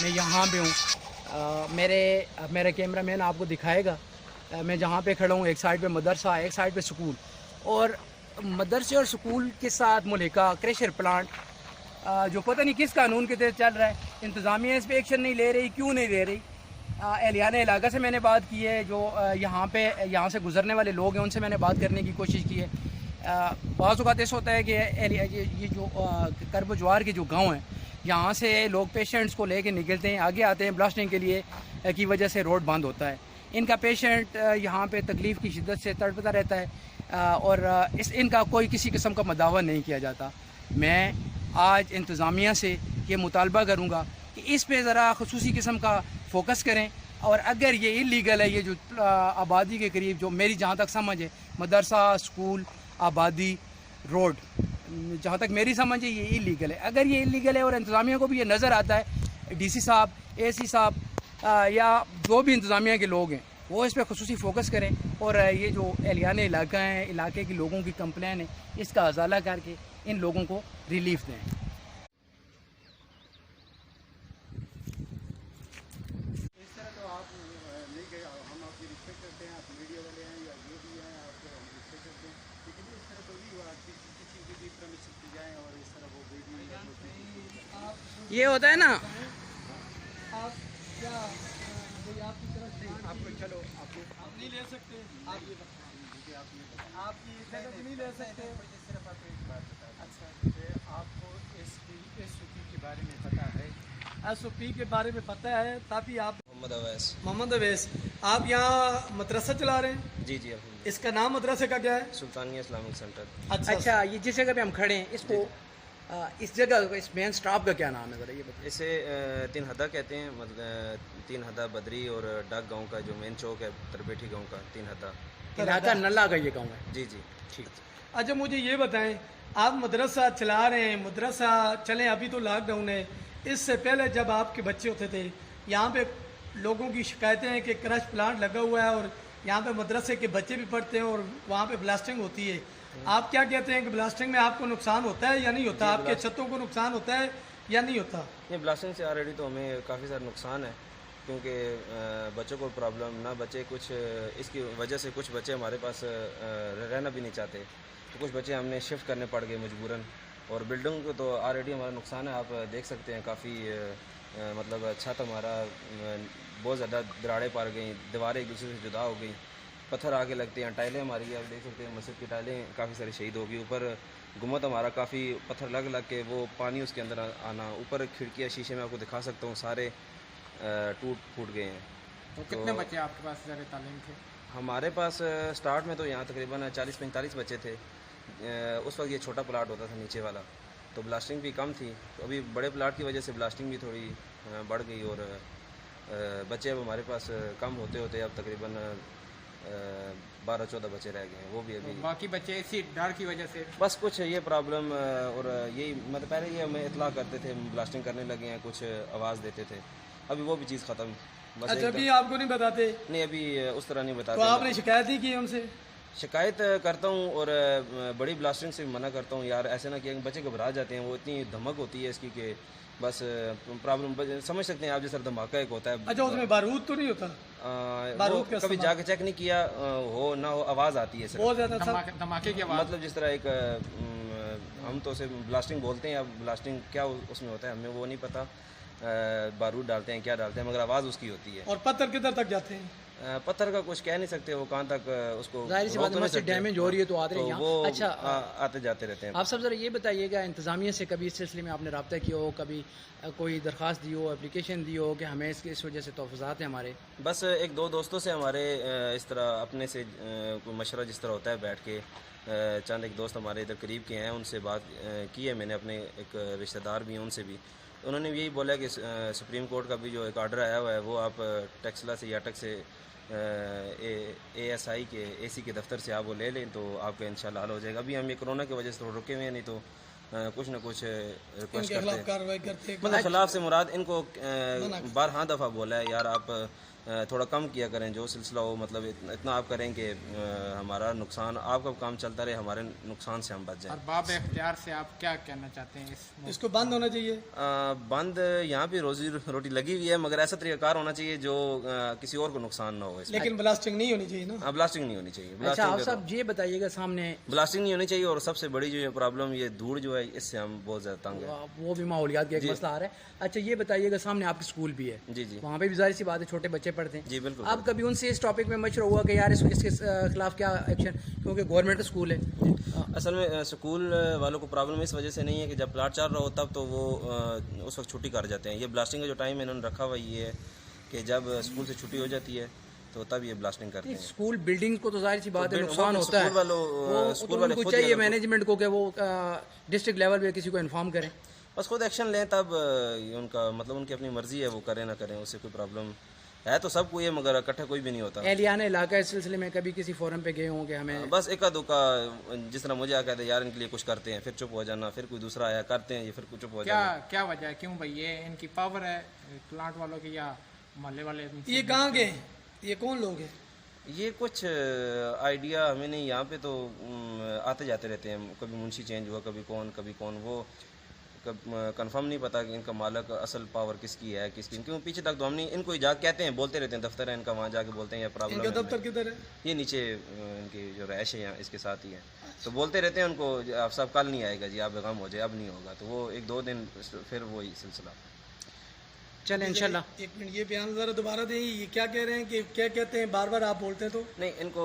मैं यहाँ पे हूँ। मेरा कैमरामैन आपको दिखाएगा। मैं जहाँ पे खड़ा हूँ, एक साइड पे मदरसा, एक साइड पे स्कूल, और मदरसे और स्कूल के साथ मुल्हिका क्रशर प्लांट जो पता नहीं किस कानून के तहत चल रहा है। इंतज़ामिया इस पर एक्शन नहीं ले रही, क्यों नहीं ले रही? एहलियान इलाका से मैंने बात की है, जो यहाँ से गुजरने वाले लोग हैं उनसे मैंने बात करने की कोशिश की है। बाज़ औक़ात ऐसा होता है कि ये जो करब जवार के जो गांव हैं, यहाँ से लोग पेशेंट्स को लेके निकलते हैं, आगे आते हैं ब्लास्टिंग के लिए की वजह से रोड बंद होता है। इनका पेशेंट यहाँ पे तकलीफ़ की शिद्दत से तड़पता रहता है और इनका कोई किसी किस्म का मदावा नहीं किया जाता। मैं आज इंतज़ामिया से ये मुतालबा करूँगा कि इस पे ज़रा ख़ुसूसी किस्म का फ़ोकस करें, और अगर ये इलीगल है, ये जो आबादी के करीब, जो मेरी जहाँ तक समझ है, मदरसा, स्कूल, आबादी, रोड, जहाँ तक मेरी समझ है ये इलीगल है। अगर ये इलीगल है और इंतज़ामिया को भी ये नज़र आता है, डीसी साहब, एसी साहब या जो भी इंतज़ामिया के लोग हैं, वो इस पर ख़ुसूसी फ़ोकस करें और ये जो एहलियान इलाका है, इलाके के लोगों की कंप्लेन है, इसका अजाला करके इन लोगों को रिलीफ दें। ये होता है ना, आप क्या आपकी तरफ से आपको चलो आप नहीं ले सकते, आप ये आप ये नहीं ले सकते। सिर्फ आपको एक बात बता, अच्छा आपको SOP के बारे में पता है? SOP के बारे में पता है, ताकि आप मोहम्मद अवैस आप यहाँ मदरसा चला रहे हैं? जी जी। इसका नाम मदरसे का क्या है? Sultania Islamic centre. अच्छा, ये जिस जगह पे हम खड़े हैं, इसको इस जगह इस मेन स्टॉप का क्या नाम है ज़रा ये बताइए? इसे तीन हदा कहते हैं, मतलब तीन हदा बदरी और डाक गांव का जो मेन चौक है तरबेठी गांव का, तीन हदा नल्ला का ये गाँव है। जी जी ठीक। अच्छा, मुझे ये बताएं, आप मदरसा चला रहे हैं, मदरसा चलें, अभी तो लॉकडाउन है, इससे पहले जब आपके बच्चे होते थे, यहाँ पे लोगों की शिकायतें हैं कि क्रश प्लांट लगा हुआ है और यहाँ पे मदरसे के बच्चे भी पढ़ते हैं और वहाँ पे ब्लास्टिंग होती है। आप क्या कहते हैं कि ब्लास्टिंग में आपको नुकसान होता है या नहीं होता? आपके छतों को नुकसान होता है या नहीं होता? ये ब्लास्टिंग से ऑलरेडी तो हमें काफ़ी सारा नुकसान है, क्योंकि बच्चों को प्रॉब्लम ना, बच्चे कुछ इसकी वजह से कुछ बच्चे हमारे पास रहना भी नहीं चाहते, तो कुछ बच्चे हमने शिफ्ट करने पड़ गए मजबूरन। और बिल्डिंग को तो ऑलरेडी हमारा नुकसान है, आप देख सकते हैं, काफ़ी मतलब छत हमारा बहुत ज़्यादा दराड़ें पड़ गई, दीवारें एक दूसरे से जुदा हो गई, पत्थर आगे लगते हैं, टाइलें हमारी आप देख सकते हैं, मस्जिद की टाइलें काफ़ी सारी शहीद हो गई, ऊपर गुम्बद हमारा काफ़ी पत्थर लग लग के वो पानी उसके अंदर आना, ऊपर खिड़कियाँ शीशे में आपको दिखा सकता हूँ, सारे टूट फूट गए हैं। तो कितने बच्चे आपके पास ज़रा तालीम थे? हमारे पास स्टार्ट में तो यहाँ तकरीबन 40-45 बच्चे थे। उस वक्त ये छोटा प्लाट होता था नीचे वाला, तो ब्लास्टिंग भी कम थी, तो अभी बड़े प्लाट की वजह से ब्लास्टिंग भी थोड़ी बढ़ गई और बच्चे अब हमारे पास कम होते होते अब तकरीबन 12-14 बच्चे रह गए हैं, वो भी अभी। तो बाकी बच्चे इसी डर की वजह से बस कुछ ये प्रॉब्लम और यही, मतलब पहले ये हमें इतला करते थे, ब्लास्टिंग करने लगे हैं, कुछ आवाज़ देते थे, अभी वो भी चीज़ ख़त्म। बस अच्छा, अभी आपको नहीं बताते? नहीं, अभी उस तरह नहीं बताते। तो आपने शिकायत ही की उनसे? शिकायत करता हूँ और बड़ी ब्लास्टिंग से मना करता हूँ, यार ऐसे ना कि बच्चे घबरा जाते हैं, वो इतनी धमक होती है इसकी कि बस प्रॉब्लम समझ सकते हैं आप, जैसा धमाका एक होता है। अच्छा, उसमें बारूद तो नहीं होता? बारूद का कभी जाके चेक नहीं किया, हो ना हो आवाज़ आती है बहुत ज़्यादा धमाके की आवाज़, मतलब जिस तरह एक हम तो उसे ब्लास्टिंग बोलते हैं, अब ब्लास्टिंग क्या उसमें होता है हमें वो नहीं पता, बारूद डालते हैं क्या डालते हैं, मगर आवाज़ उसकी होती है। और पत्थर किधर तक जाते हैं? पत्थर का कुछ कह नहीं सकते, वो कहाँ तक उसको डैमेज हो रही है तो आते हैं वो। अच्छा, आते जाते रहते हैं। आप सब ज़रा ये बताइएगा, इंतज़ामिया से कभी इस सिलसिले में आपने रब्ता किया हो, कभी कोई दरख्वास्त दी हो, एप्लीकेशन दी हो कि हमें इस वजह से तोफ़ात हैं हमारे? बस एक दो दोस्तों से हमारे इस तरह अपने से मशवरा जिस तरह होता है बैठ के, चंद एक दोस्त हमारे इधर करीब के हैं, उनसे बात की है मैंने, अपने एक रिश्तेदार भी हैं उनसे भी, उन्होंने यही बोला कि सुप्रीम कोर्ट का भी जो एक आर्डर आया हुआ है वो आप टेक्सला से या टक से ASI के AC के दफ्तर से आप वो ले लें तो आपका इंशाल्लाह हल हो जाएगा। अभी हम ये कोरोना की वजह से थोड़ा रुके हुए हैं, नहीं तो कुछ न कुछ रिक्वेस्ट इनके करते खिलाफ हैं। कार्रवाई करते हैं। मतलब खिलाफ से मुराद इनको बारहा दफ़ा बोला है यार आप थोड़ा कम किया करें जो सिलसिला हो, मतलब इतना आप करें कि हमारा नुकसान, आपका काम चलता रहे, हमारे नुकसान से हम बच जाएं। और बाब इख्तियार से आप क्या कहना चाहते हैं इस इसको बंद होना चाहिए। बंद यहाँ पे रोजी रोटी लगी हुई है, मगर ऐसा तरीकाकार होना चाहिए जो किसी और को नुकसान ना हो इसमें। लेकिन ब्लास्टिंग नहीं होनी चाहिए ना। ब्लास्टिंग नहीं होनी चाहिए। अच्छा आप सब ये बताइएगा सामने ब्लास्टिंग नहीं होनी चाहिए, और सबसे बड़ी जो प्रॉब्लम ये धूल जो है, इससे हम बहुत ज़्यादा तंग है। वो भी माहौलियात का एक मसला आ रहा है। अच्छा ये बताइएगा सामने आपके स्कूल भी है, जी जी वहाँ पे भी जाहिर सी बात है छोटे बच्चे पढ़ते हैं। जी बिल्कुल। अब कभी उनसे इस टॉपिक में मशवरा हुआ कि यार इसके खिलाफ क्या एक्शन, क्योंकि गवर्नमेंट स्कूल है। असल में स्कूल वालों को प्रॉब्लम इस वजह से नहीं है कि जब प्लाट चल रहा हो तब तो वो उस वक्त छुट्टी कर जाते हैं। ये ब्लास्टिंग का जो टाइम इन्होंने रखा हुआ ये है कि जब स्कूल से छुट्टी हो जाती है तो तब ये ब्लास्टिंग करते हैं। स्कूल बिल्डिंग को तो जाहिर सी बात है नुकसान होता है, स्कूल वाले उनको चाहिए मैनेजमेंट को कि वो डिस्ट्रिक्ट लेवल पे किसी को इन्फॉर्म करें, बस खुद एक्शन लें, तब उनका मतलब उनकी अपनी मर्जी है, वो करें ना करें उससे कोई प्रॉब्लम है तो सबको ये, मगर इकट्ठा कोई भी नहीं होता। एहलियाना इलाका इस सिलसिले में कभी किसी फोरम पे गए हों कि हमें बस एका दुका जिस तरह मुझे कहते यार इनके लिए कुछ करते हैं, फिर चुप हो जाना, फिर कोई दूसरा आया करते हैं, ये फिर चुप हो जाना। क्या वजह है, क्यों भाई ये इनकी पावर है प्लांट वालों की या मोहल्ले वाले? ये कहाँ के हैं? ये कौन लोग हैं? ये कुछ आइडिया हमें नहीं, यहाँ पे तो आते जाते रहते हैं, कभी मुंशी चेंज हुआ, कभी कौन वो कंफर्म नहीं पता कि इनका मालक असल पावर किसकी है किसकी, क्यों पीछे तक तो हम नहीं, इनको जा कहते हैं, बोलते रहते हैं, दफ्तर है इनका, वहाँ जाके बोलते हैं ये प्रॉब्लम इनका है दफ्तर किधर है? ये नीचे इनकी जो रैश है यहाँ इसके साथ ही है, तो बोलते रहते हैं उनको आप सब कल नहीं आएगा जी, आप गम हो जाए, अब नहीं होगा, तो वो एक दो दिन फिर वही सिलसिला। चले इंशाल्लाह। एक मिनट ये बयान जरा दोबारा दें, ये क्या कह रहे हैं कि क्या कहते हैं? बार बार आप बोलते हैं तो नहीं, इनको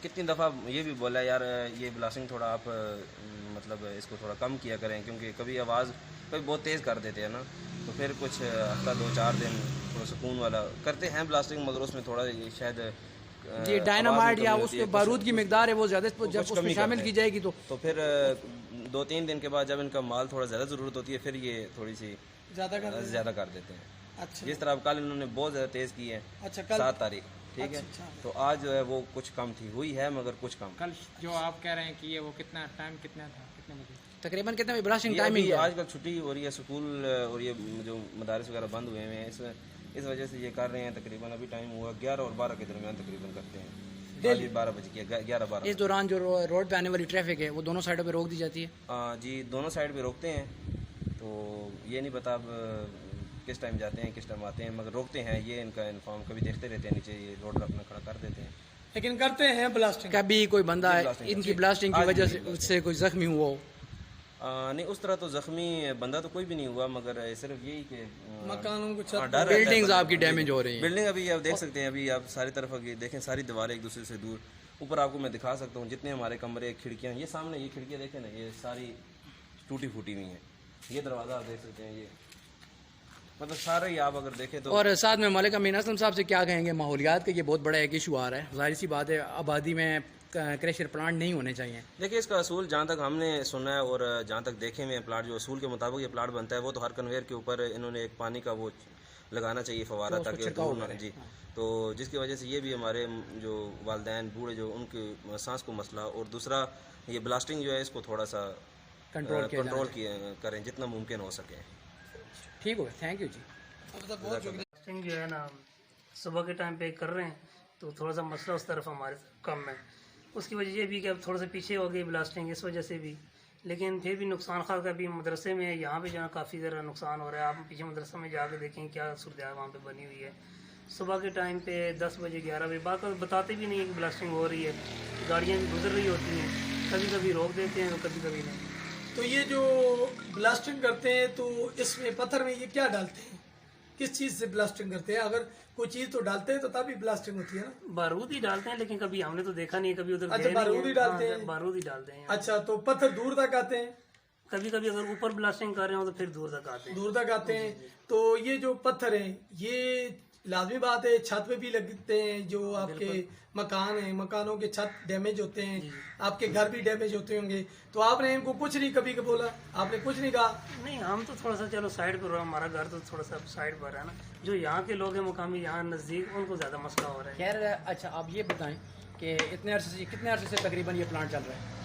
कितनी दफ़ा ये भी बोला यार ये ब्लास्टिंग थोड़ा आप मतलब इसको थोड़ा कम किया करें, क्योंकि कभी आवाज़ कभी बहुत तेज़ कर देते हैं ना, तो फिर कुछ हफ्ता 2-4 दिन थोड़ा सुकून वाला करते हैं ब्लास्टिंग, मगर उसमें थोड़ा शायद ये डायनामाइट या उसके बारूद की मिकदार है वो ज़्यादा, जब उसमें शामिल की जाएगी तो फिर 2-3 दिन के बाद जब इनका माल थोड़ा ज़्यादा ज़रूरत होती है फिर ये थोड़ी सी ज़्यादा कर देते हैं। अच्छा जिस तरह अब कल इन्होंने बहुत ज़्यादा तेज़ की है। अच्छा कल 7 तारीख ठीक है, तो आज जो है वो कुछ कम थी, हुई है मगर कुछ कम। कल जो आप कह रहे हैं कि ये वो कितना टाइम कितना था, कितने बजे तकरीबन कितने बजे ब्लास्टिंग ये टाइमिंग है? आजकल छुट्टी हो रही है स्कूल और ये जो मदारिस वगैरह बंद हुए हैं, इस वजह से ये कर रहे हैं। तकरीबन अभी टाइम हुआ 11 और 12 के दरमियान तकरीबन करते हैं, डेली 12 बजे किया, 11-12। इस दौरान जो रोड पे आने वाली ट्रैफिक है वो दोनों साइडों पे रोक दी जाती है? जी दोनों साइड पे रोकते हैं, तो ये नहीं पता अब किस टाइम जाते हैं किस टाइम आते हैं, मगर रोकते हैं, ये इनका इन्फॉर्म कभी देखते रहते हैं नीचे, ये रोड अपना खड़ा कर देते हैं, लेकिन करते हैं ब्लास्टिंग। कभी कोई बंदा इनकी ब्लास्टिंग की वजह से कोई जख्मी हुआ हो? नहीं उस तरह तो जख्मी बंदा तो कोई भी नहीं हुआ, मगर सिर्फ यही कि मकानों को बिल्डिंग्स आपकी डैमेज हो रही हैं। बिल्डिंग अभी आप देख सकते हैं, अभी आप सारी तरफ देखें, सारी दीवारें एक दूसरे से दूर, ऊपर आपको मैं दिखा सकता हूँ जितने हमारे कमरे खिड़कियाँ, ये सामने ये खिड़कियाँ देखें ना, ये सारी टूटी फूटी हुई हैं, ये दरवाज़ा आप देख सकते हैं, ये मतलब सारे ही आप अगर देखें तो। और साथ में मलिक अमीन असलम साहब से क्या कहेंगे? माहौलियात का ये बहुत बड़ा एक इशू आ रहा है, जाहिर सी बात है आबादी में क्रशर प्लांट नहीं होने चाहिए। देखिए इसका असूल जहाँ तक हमने सुना है और जहाँ तक देखे हुए प्लाट, जो असूल के मुताबिक ये प्लाट बनता है वो तो हर कन्वेयर के ऊपर इन्होंने एक पानी का वो लगाना चाहिए फवारा, ताकि जी, तो जिसकी वजह से ये भी हमारे जो वालिदैन बूढ़े जो उनके सांस को मसला, और दूसरा ये ब्लास्टिंग जो है इसको थोड़ा सा कंट्रोल करें जितना मुमकिन हो सके। ठीक हो गया, थैंक यू जी। ब्लास्टिंग जो है ना सुबह के टाइम पे कर रहे हैं तो थोड़ा सा मसला उस तरफ हमारे कम है, उसकी वजह ये भी कि अब थोड़ा सा पीछे हो गई ब्लास्टिंग इस वजह से भी, लेकिन फिर भी नुकसान खास का भी मदरसे में यहाँ पे जो है काफ़ी ज़रा नुकसान हो रहा है। आप पीछे मदरसा में जाके देखें क्या सूरत वहाँ पे बनी हुई है। सुबह के टाइम पे 10 बजे 11 बजे बात बताते भी नहीं है कि ब्लास्टिंग हो रही है, गाड़ियाँ भी गुजर रही होती हैं, कभी कभी रोक देते हैं तो कभी कभी नहीं। तो ये जो ब्लास्टिंग करते हैं तो इसमें पत्थर में ये क्या डालते हैं, किस चीज़ से ब्लास्टिंग करते हैं? अगर कोई चीज़ तो डालते हैं तो तभी ब्लास्टिंग होती है ना? बारूद ही डालते हैं, लेकिन कभी हमने तो देखा नहीं, कभी उधर अच्छा बारूद ही डालते हैं? बारूद ही डालते हैं। अच्छा तो पत्थर दूर तक आते हैं? कभी कभी अगर ऊपर ब्लास्टिंग कर रहे हो तो फिर दूर तक आते हैं। दूर तक आते हैं। तो ये जो पत्थर हैं ये लाजमी बात है छत पे भी लगते हैं, जो आपके मकान हैं, मकानों के छत डैमेज होते हैं, आपके घर भी डैमेज होते होंगे, तो आपने इनको कुछ नहीं कभी का बोला, आपने कुछ नहीं कहा? नहीं, हम तो थोड़ा सा चलो साइड पर, हमारा घर तो थोड़ा सा साइड पर है ना, जो यहाँ के लोग हैं मुकामी यहाँ नज़दीक, उनको ज़्यादा मसला हो रहा है। खैर अच्छा आप ये बताएं कि कितने अरसे से तकरीबन ये प्लांट चल रहा है?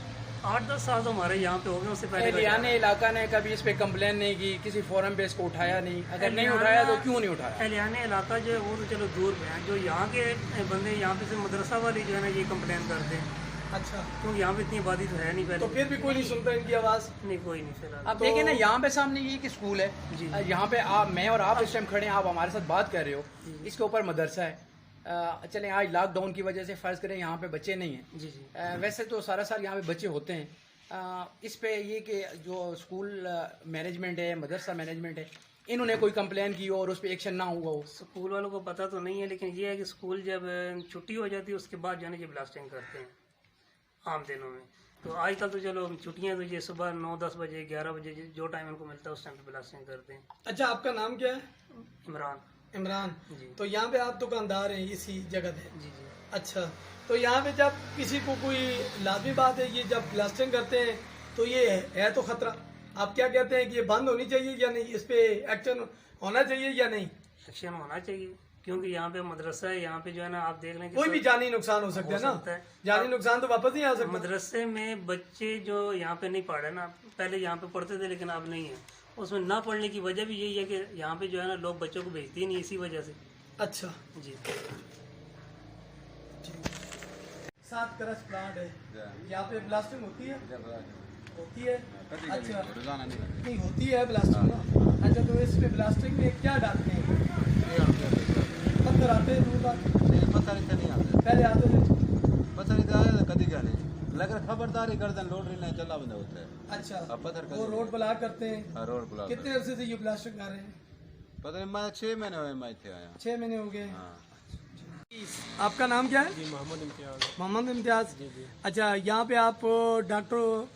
8-10 साल तो हमारे यहाँ पे हो गए, उससे पहले एहलियाने इलाका ने कभी इस पे कंप्लेन नहीं की, किसी फोरम पे इसको उठाया नहीं? अगर नहीं उठाया तो क्यों नहीं उठाया? एहलियाने इलाका जो है वो तो चलो दूर पे है, जो यहाँ के बंदे यहाँ पे से मदरसा वाले जो है ना ये कंप्लेन करते हैं। अच्छा, क्योंकि यहाँ पे इतनी आबादी तो है नहीं पहले। तो फिर भी कोई नहीं सुनता इनकी आवाज़? नहीं, कोई नहीं फिलहाल। अब देखिए ना, यहाँ पे सामने ये कि स्कूल है, जी। यहाँ पे आप, मैं और आप इस टाइम खड़े हैं, आप हमारे साथ बात कर रहे हो, इसके ऊपर मदरसा है। चलें आज लॉकडाउन की वजह से फ़र्ज़ करें यहाँ पे बच्चे नहीं हैं, जी जी। वैसे तो सारा साल यहाँ पे बच्चे होते हैं। इस पे ये कि जो स्कूल मैनेजमेंट है, मदरसा मैनेजमेंट है, इन्होंने कोई कंप्लेन की हो और उस पर एक्शन ना हुआ हो? स्कूल वालों को पता तो नहीं है, लेकिन ये है कि स्कूल जब छुट्टी हो जाती है उसके बाद जो है ये ब्लास्टिंग करते हैं आम दिनों में। तो आजकल तो चलो छुट्टियां तो ये सुबह 9-10 बजे 11 बजे जो टाइम उनको मिलता है उस टाइम पे ब्लास्टिंग करते हैं। अच्छा, आपका नाम क्या है? इमरान। इमरान जी। तो यहाँ पे आप दुकानदार हैं इसी जगह पे? जी जी। अच्छा, तो यहाँ पे जब किसी को कोई लाजमी बात है, ये जब ब्लास्टिंग करते हैं तो ये है तो खतरा। आप क्या कहते हैं कि ये बंद होनी चाहिए या नहीं, इस पे एक्शन होना चाहिए या नहीं? एक्शन होना चाहिए, क्योंकि यहाँ पे मदरसा है, यहाँ पे जो है ना आप देख लें कि कोई भी जानी नुकसान हो सकता है ना, सकता है। जानी नुकसान तो वापस नहीं आ सकता। मदरसे में बच्चे जो यहाँ पे नहीं पढ़ रहे ना, पहले यहाँ पे पढ़ते थे लेकिन अब नहीं है, उसमें ना पढ़ने की वजह भी यही है कि यहाँ पे जो है ना लोग बच्चों को भेजते ही नहीं, इसी वजह से। अच्छा जी। 7 करस प्लांट है, यहाँ पे ब्लास्टिंग होती है? होती है। अच्छा, नहीं होती है ब्लास्टिंग ना? अच्छा, तो इस पे ब्लास्टिंग में क्या डालते हैं? पत्थर आते हैं दूर बाद? पत्थर इतने नहीं आते, पहले आते थे। पत्थर इतने आए तो कभी क्या नहीं, लेकिन खबरदारी कर दें लोड नहीं चला बंद होता है। अच्छा, अब पत्थर वो रोड ब्लॉक करते हैं? हाँ, रोड ब्लॉक। कितने अरसे से ये ब्लास्टिंग कर रहे हैं? पता नहीं, मैं 6 महीने हुए मैं थे आया। 6 महीने हो गए। हाँ। आपका नाम क्या है? जी, मोहम्मद इम्तियाज। मोहम्मद इम्तियाज। जी जी। अच्छा, यहाँ पे आप डॉक्टर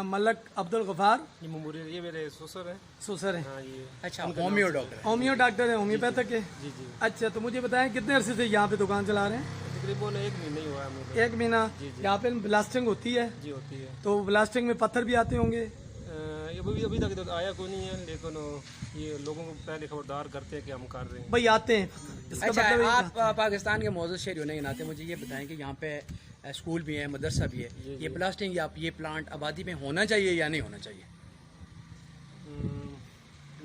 मलक अब्दुल गफार ये मेमोरियल, ये मेरे ससुर हैं। सुसर हैं? हाँ, ये अच्छा, होमियो डॉक्टर? होमियो डॉक्टर है, होम्योपैथिक है? जी जी। अच्छा, तो मुझे बताएं कितने अरसे से यहाँ पे दुकान चला रहे हैं? तकरीबन 1 महीना ही हुआ है मुझे। 1 महीना। जी, जी। यहाँ पे ब्लास्टिंग होती है, जी होती है। तो ब्लास्टिंग में पत्थर भी आते होंगे? ये अभी तक तो आया कोई नहीं है, लेकिन ये लोगों को पहले खबरदार करते हैं कि हम कर रहे हैं। भाई आते हैं। इसका अच्छा, मतलब है आप पाकिस्तान के मौजूद शहरी होने के नाते मुझे ये बताएं कि यहाँ पे स्कूल भी है, मदरसा भी है, ये ब्लास्टिंग या ये प्लांट आबादी में होना चाहिए या नहीं होना चाहिए?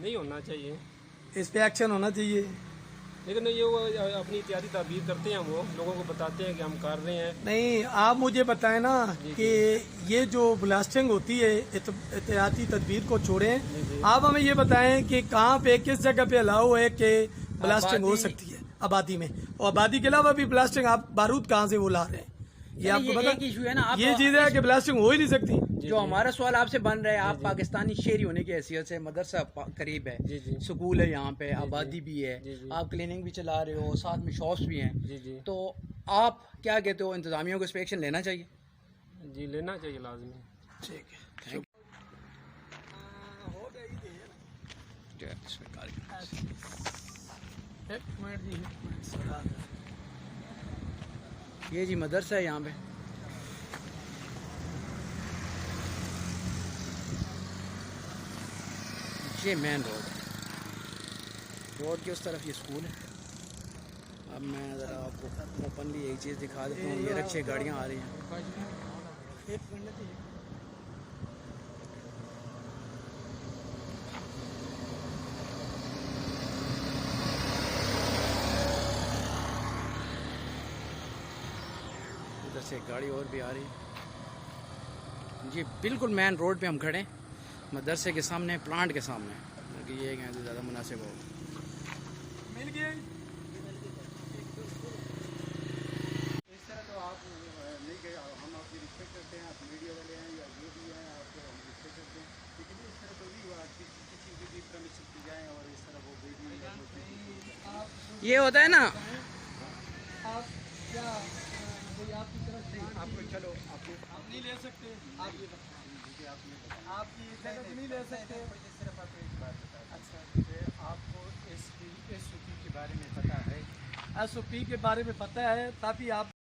नहीं होना चाहिए, इस पे एक्शन होना चाहिए। लेकिन ये वो अपनी इत्यादि ताबीर करते हैं, वो लोगों को बताते हैं कि हम कर रहे हैं। नहीं, आप मुझे बताएं ना कि ये जो ब्लास्टिंग होती है एहतियाती तदबीर को छोड़ें, आप हमें ये बताएं कि कहाँ पे किस जगह पे अलाउ है कि ब्लास्टिंग हो सकती है आबादी में, और आबादी के अलावा भी ब्लास्टिंग आप बारूद कहाँ से वो ला रहे हैं, ये आपको ये पता? एक इशू है ना, आप ये चीज है कि ब्लास्टिंग हो ही नहीं सकती। जो हमारा सवाल आपसे बन रहा है, आप पाकिस्तानी शहरी होने की हैसियत से, मदरसा करीब है, जी जी। स्कूल है यहाँ पे, आबादी भी है, आप क्लिनिक भी चला रहे हो, साथ में शॉप्स भी हैं, जी जी। तो आप क्या कहते हो, इंतजामियों को इस पे एक्शन लेना चाहिए? जी, लेना चाहिए लाजमी। ठीक है, थैंक ये जी मदरसा है यहाँ पे, ये मेन रोड है, रोड के उस तरफ ये स्कूल है। अब मैं ज़रा आपको ओपनली एक चीज़ दिखा देता हूँ, ये रिक्शे गाड़ियाँ आ रही हैं। इधर से एक गाड़ी और भी आ रही है जी, बिल्कुल मेन रोड पे हम खड़े हैं, मदरसे के सामने, प्लांट के सामने, क्योंकि ये यहाँ से ज़्यादा मुनासिब होगा। मिल गए। इस तरह तो आप नहीं गए, हम आपकी रिस्पेक्ट करते हैं, आप मीडिया वाले हैं या जो भी हैं, आपको हम रिस्पेक्ट करते हैं, लेकिन इस तरह तो नहीं हुआ कि किसी की भी परमिशन की जाए और इस तरह वो ये होता है ना, आप क्या आपकी तरफ से आपको चलो आप नहीं ले सकते, आप ये आपकी जगह नहीं ले सकते। सिर्फ आपको एक बात बता दें। अच्छा, आपको इसकी SOP के बारे में पता है? SOP के बारे में पता है, तभी आप